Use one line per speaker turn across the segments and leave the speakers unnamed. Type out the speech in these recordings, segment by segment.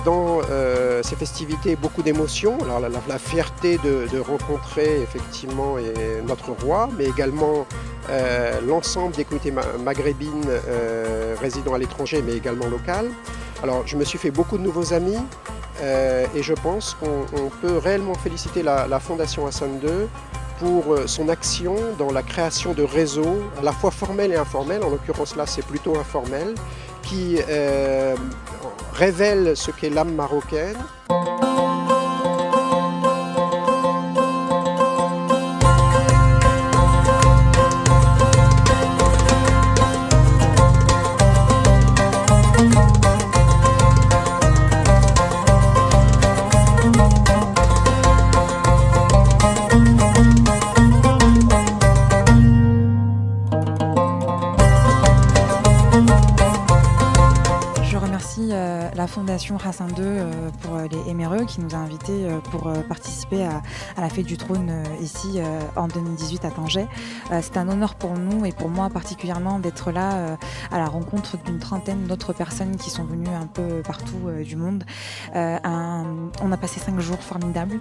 Dans ces festivités, beaucoup d'émotions. Alors la fierté de rencontrer effectivement notre roi, mais également l'ensemble des communautés maghrébines résidant à l'étranger, mais également locales. Alors je me suis fait beaucoup de nouveaux amis et je pense qu'on peut réellement féliciter la Fondation Hassan II pour son action dans la création de réseaux, à la fois formels et informels. En l'occurrence là, c'est plutôt informel, qui révèle ce qu'est l'âme marocaine.
La Fondation Hassan II pour les MRE qui nous a invités pour participer à la Fête du Trône ici en 2018 à Tanger. C'est un honneur pour nous et pour moi particulièrement d'être là à la rencontre d'une trentaine d'autres personnes qui sont venues un peu partout du monde. On a passé 5 jours formidables.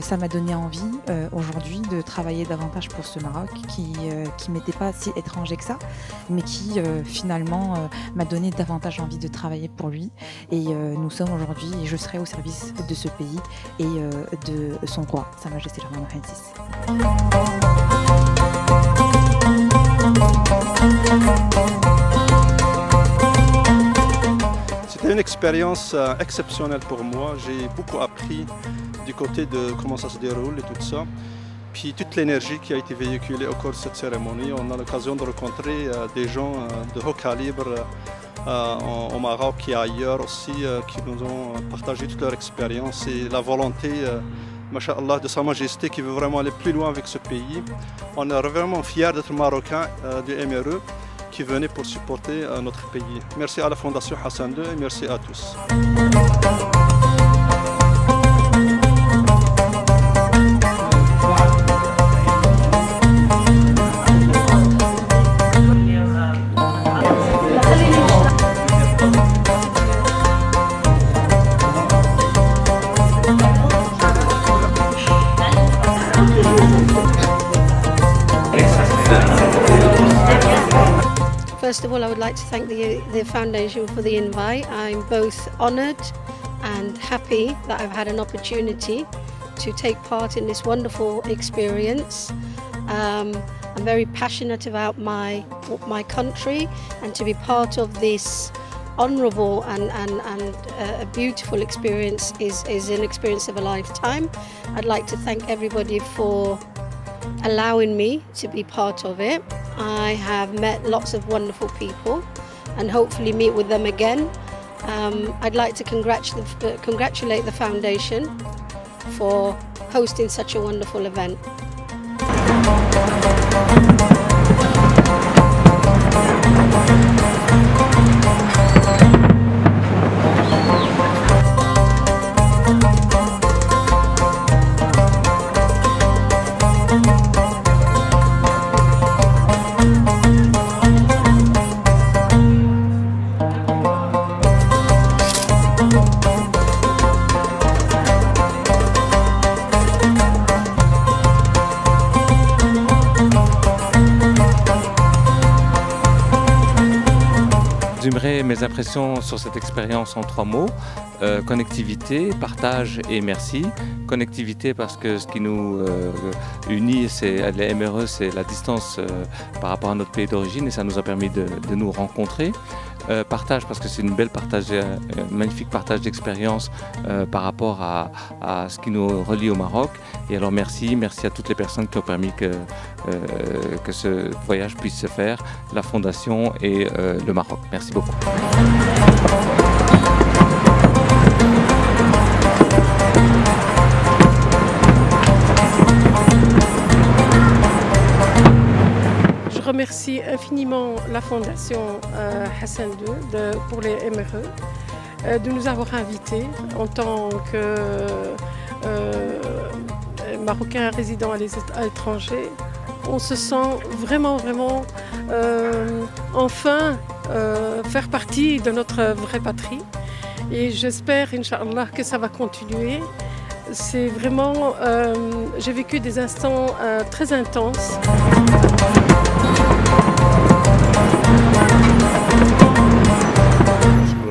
Ça m'a donné envie aujourd'hui de travailler davantage pour ce Maroc qui m'était pas si étranger que ça, mais qui finalement m'a donné davantage envie de travailler pour lui. Et nous sommes aujourd'hui, et je serai au service de ce pays et de son roi, Sa Majesté le Roi Mohammed VI.
C'était une expérience exceptionnelle pour moi. J'ai beaucoup appris du côté de comment ça se déroule et tout ça. Puis toute l'énergie qui a été véhiculée au cours de cette cérémonie. On a l'occasion de rencontrer des gens de haut calibre au Maroc et ailleurs aussi qui nous ont partagé toute leur expérience et la volonté Masha'Allah, de Sa Majesté qui veut vraiment aller plus loin avec ce pays. On est vraiment fiers d'être Marocains du MRE qui venaient pour supporter notre pays. Merci à la Fondation Hassan II et merci à tous.
First of all, I would like to thank the Foundation for the invite. I'm both honoured and happy that I've had an opportunity to take part in this wonderful experience. I'm very passionate about my country, and to be part of this honourable and a beautiful experience is an experience of a lifetime. I'd like to thank everybody for allowing me to be part of it. I have met lots of wonderful people and hopefully meet with them again. I'd like to congratulate the foundation for hosting such a wonderful event.
Résumerai mes impressions sur cette expérience en 3 mots. Connectivité, partage et merci. Connectivité parce que ce qui nous unit, c'est les MRE, c'est la distance par rapport à notre pays d'origine et ça nous a permis de nous rencontrer. Partage parce que c'est une belle magnifique partage d'expérience par rapport à ce qui nous relie au Maroc. Et alors merci à toutes les personnes qui ont permis que ce voyage puisse se faire, la Fondation et le Maroc. Merci beaucoup.
Je remercie remercie infiniment la Fondation Hassan II pour les MRE de nous avoir invités en tant que Marocains résidant à l'étranger. On se sent vraiment enfin faire partie de notre vraie patrie. Et j'espère, Inch'Allah, que ça va continuer. C'est vraiment, j'ai vécu des instants très intenses.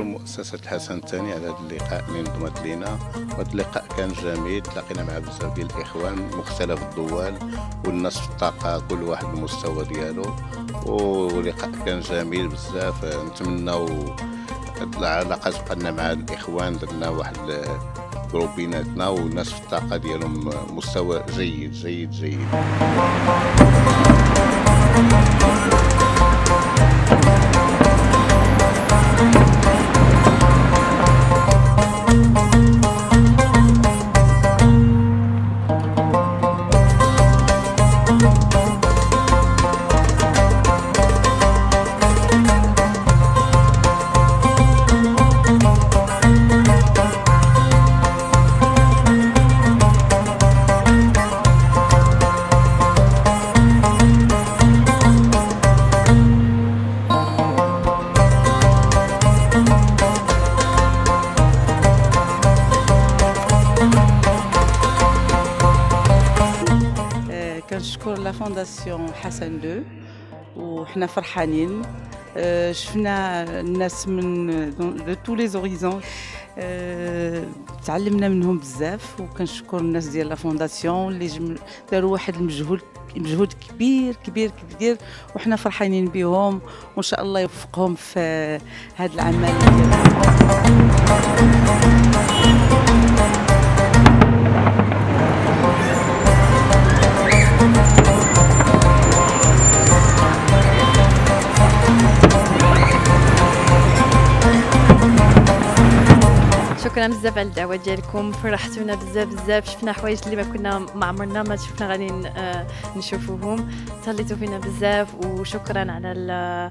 مؤسسة حسن الثاني على هذا اللقاء اللي انضمت لنا. وهذا اللقاء كان جميل، تلاقينا مع بزاف ديال الإخوان من مختلف الدول والناس في الطاقة كل واحد المستوى ديالو، ولقاء كان جميل بزاف. نتمناو هاد العلاقة تبقى لنا مع الإخوان، درنا واحد جروب بيناتنا والناس في الطاقة ديالهم مستوى جيد جيد جيد.
كنشكر لا فونداسيون حسن دو وحنا فرحانين. شفنا الناس من دو تو لي زوريزون، تعلمنا منهم بزاف. وكنشكر الناس ديال لا فونداسيون اللي داروا واحد مجهود كبير كبير كبير، وحنا فرحانين بهم، وان شاء الله يوفقهم في هذا العمل
شكرا بزاف على الدعوه ديالكم، فرحتونا بزاف. شفنا حوايج اللي ما عمرنا ما شفنا غادي نشوفوهم، تهليتوا فينا بزاف. وشكرا على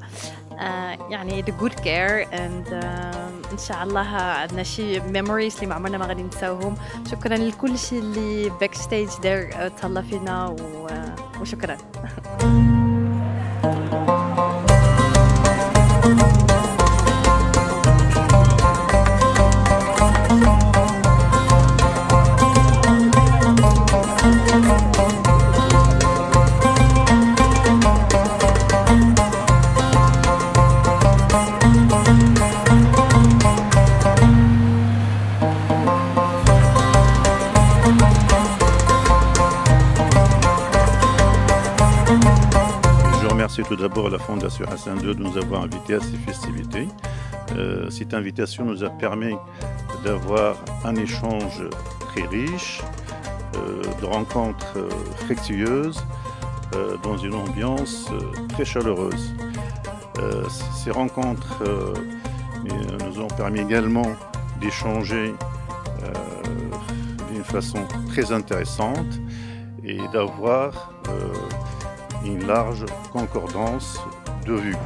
يعني the good care and ان شاء الله عندنا شي memories اللي ما عمرنا ما غادي نساوهم. شكرا لكل شيء اللي باك ستيج دار تهلا فينا وشكرا.
Je remercie tout d'abord la Fondation Hassan II de nous avoir invités à ces festivités. Cette invitation nous a permis d'avoir un échange très riche, de rencontres fructueuses, dans une ambiance très chaleureuse. Ces rencontres nous ont permis également d'échanger d'une façon très intéressante et d'avoir une large concordance de vues.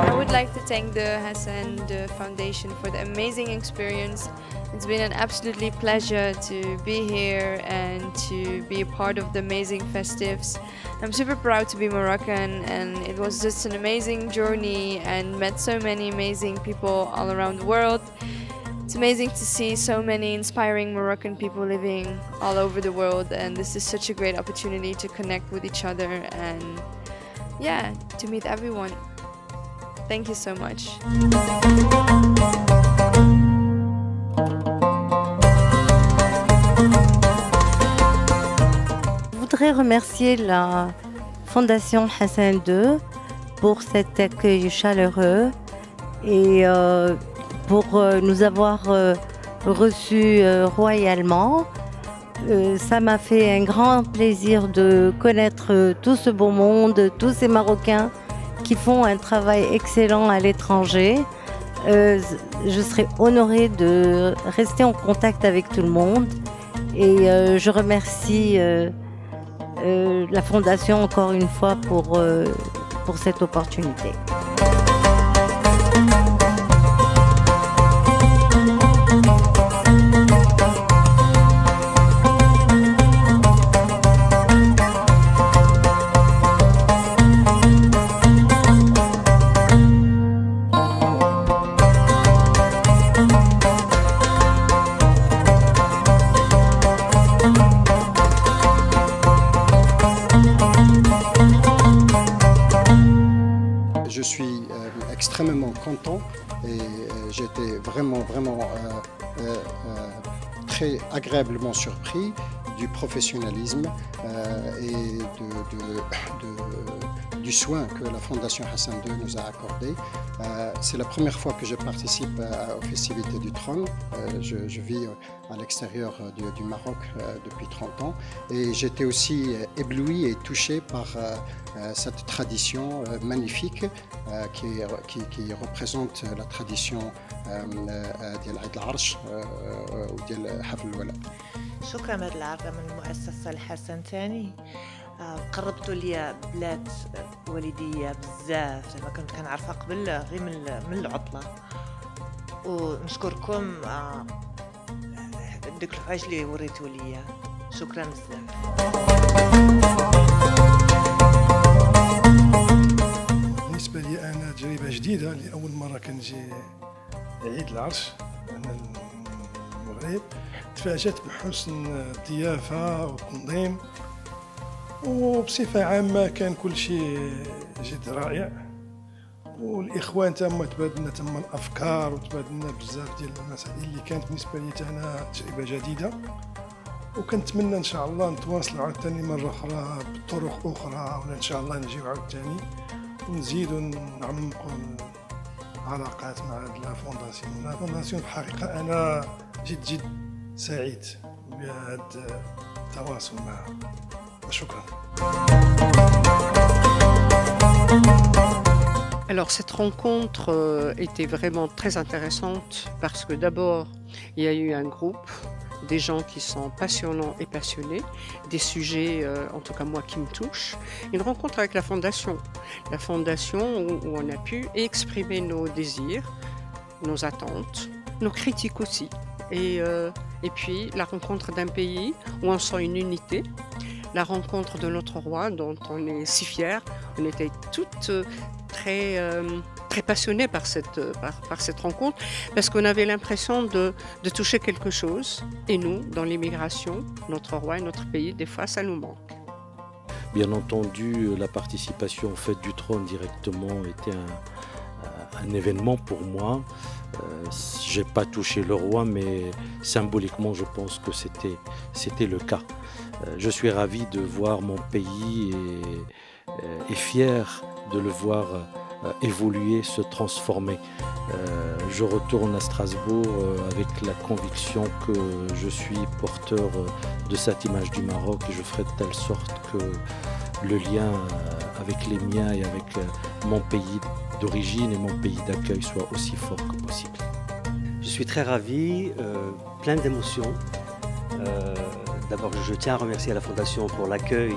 I would like to thank the Hassan Foundation for the amazing experience. It's been an absolutely pleasure to be here and to be a part of the amazing festives. I'm super proud to be Moroccan, and it was just an amazing journey and met so many amazing people all around the world. It's amazing to see so many inspiring Moroccan people living all over the world, and this is such a great opportunity to connect with each other and to meet everyone. Thank you so much.
Je voudrais remercier la Fondation Hassan II pour cet accueil chaleureux et pour nous avoir reçus royalement. Ça m'a fait un grand plaisir de connaître tout ce beau monde, tous ces Marocains qui font un travail excellent à l'étranger. Je serai honorée de rester en contact avec tout le monde et je remercie la Fondation encore une fois pour cette opportunité.
Je suis extrêmement content et j'étais vraiment très agréablement surpris du professionnalisme et du soin que la Fondation Hassan II nous a accordé. C'est la première fois que je participe aux festivités du trône. Je vis à l'extérieur du Maroc depuis 30 ans et j'étais aussi ébloui et touché par cette tradition magnifique qui représente la tradition ديال عيد العرش وديال حفل الولاد.
شكرا هذه العرضة من المؤسسة الحسن ثاني. قربتوا لي بلاد والدية بزاف زي ما كنت كنعرفها قبل غير من العطلة، ونشكركم ديك الحوايج اللي وريتوا لي. شكرا بزاف.
بالنسبة لي أنا تجربة جديدة لأول مرة كنجي عيد العرش أنا المغرب. تفاجأت بحسن الضيافة والتنظيم وبصفة عامة كان كل شيء جد رائع، والإخوان تما تبادلنا تما الأفكار وتبادلنا بزاف ديال المسائل اللي كانت بالنسبة لي أنا تجربة جديدة، وكنتمنى إن شاء الله نتواصلوا عاوتاني مرة أخرى بطرق أخرى ولا إن شاء الله نجيو عاوتاني ونزيدوا نعمقوا العلاقات مع لا فونداسيون. لا فونداسيون الحقيقة أنا جد سعيد بهذا التواصل معها. شكرا.
Alors cette rencontre était vraiment très intéressante parce que d'abord il y a eu un groupe, des gens qui sont passionnants et passionnés, des sujets en tout cas moi qui me touchent. Une rencontre avec la Fondation où on a pu exprimer nos désirs, nos attentes, nos critiques aussi. Et puis la rencontre d'un pays où on sent une unité, la rencontre de notre roi dont on est si fiers. On était toutes très passionnées par cette rencontre parce qu'on avait l'impression de toucher quelque chose. Et nous, dans l'immigration, notre roi et notre pays, des fois ça nous manque.
Bien entendu, la participation aux fêtes du trône directement était un événement pour moi. J'ai pas touché le roi, mais symboliquement, je pense que c'était le cas. Je suis ravi de voir mon pays et fier de le voir évoluer, se transformer. Je retourne à Strasbourg avec la conviction que je suis porteur de cette image du Maroc et je ferai de telle sorte que le lien avec les miens et avec mon pays d'origine et mon pays d'accueil soit aussi fort que possible.
Je suis très ravi, plein d'émotions. D'abord, je tiens à remercier la Fondation pour l'accueil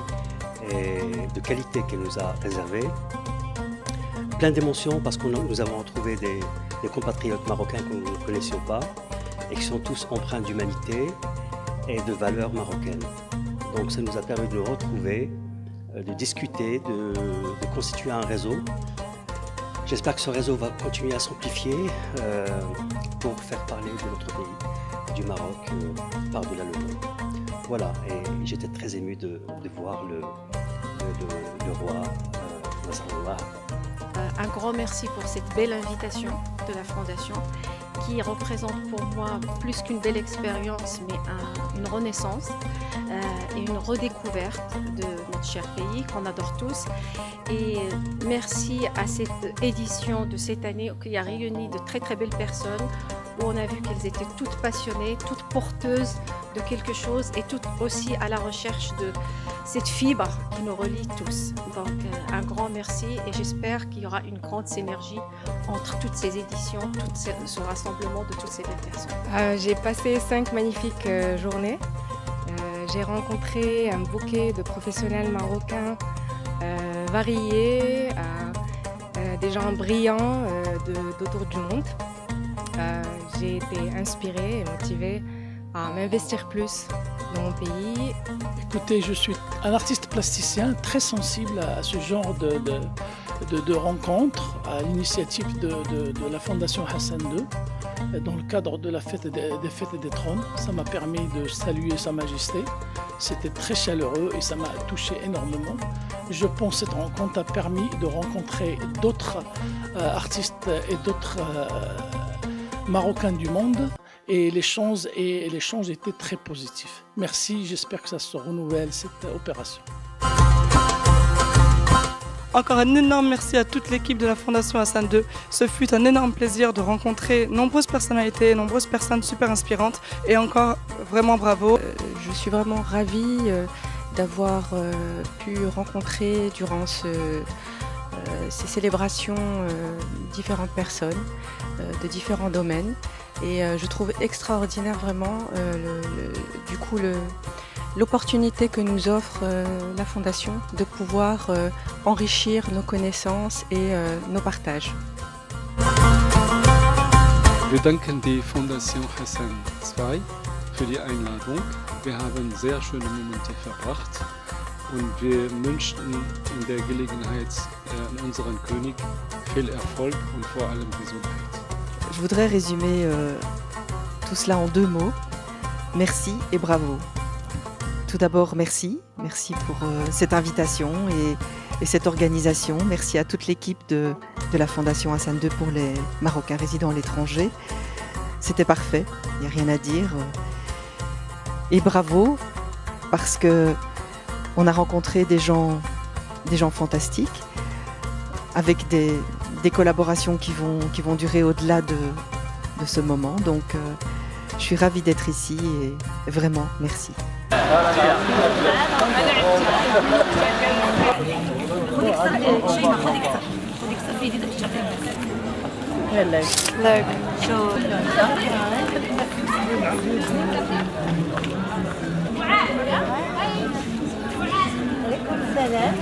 de qualité qu'elle nous a réservé. Plein d'émotions parce que nous avons retrouvé des compatriotes marocains que nous ne connaissions pas et qui sont tous empreints d'humanité et de valeurs marocaines. Donc ça nous a permis de nous retrouver, de discuter, de constituer un réseau. J'espère que ce réseau va continuer à s'amplifier pour faire parler de notre pays, du Maroc, par-delà le monde. Voilà, et j'étais très ému de voir le roi Nasrallah.
Un grand merci pour cette belle invitation de la Fondation qui représente pour moi plus qu'une belle expérience, mais une renaissance et une redécouverte de notre cher pays qu'on adore tous. Et merci à cette édition de cette année qui a réuni de très très belles personnes où on a vu qu'elles étaient toutes passionnées, toutes porteuses de quelque chose et toutes aussi à la recherche de cette fibre qui nous relie tous. Donc un grand merci et j'espère qu'il y aura une grande synergie entre toutes ces éditions, ce rassemblement de toutes ces belles personnes.
J'ai passé 5 magnifiques journées. J'ai rencontré un bouquet de professionnels marocains variés, des gens brillants d'autour du monde. J'ai été inspirée et motivée à m'investir plus dans mon pays.
Écoutez, je suis un artiste plasticien très sensible à ce genre de rencontres, à l'initiative de la Fondation Hassan II, dans le cadre de la fête des fêtes des trônes. Ça m'a permis de saluer Sa Majesté. C'était très chaleureux et ça m'a touché énormément. Je pense que cette rencontre a permis de rencontrer d'autres artistes et d'autres Marocains du monde. Et l'échange était très positif. Merci, j'espère que ça se renouvelle cette opération.
Encore un énorme merci à toute l'équipe de la Fondation Hassan II. Ce fut un énorme plaisir de rencontrer nombreuses personnalités, nombreuses personnes super inspirantes et encore vraiment bravo.
Je suis vraiment ravie d'avoir pu rencontrer durant ces célébrations différentes personnes de différents domaines. Et je trouve extraordinaire vraiment l'opportunité que nous offre la Fondation de pouvoir enrichir nos connaissances et nos partages.
Wir danken die Fondation Hassan II für die Einladung. Wir haben sehr schöne Momente verbracht und wir wünschen in der Gelegenheit unseren König viel Erfolg und vor allem Gesundheit.
Je voudrais résumer tout cela en 2 mots. Merci et bravo. Tout d'abord, merci pour cette invitation et cette organisation. Merci à toute l'équipe de la Fondation Hassan II pour les Marocains résidant à l'étranger. C'était parfait, il n'y a rien à dire. Et bravo, parce qu'on a rencontré des gens fantastiques, avec des collaborations qui vont durer au-delà de ce moment. Donc, je suis ravie d'être ici et vraiment, merci.
Yeah.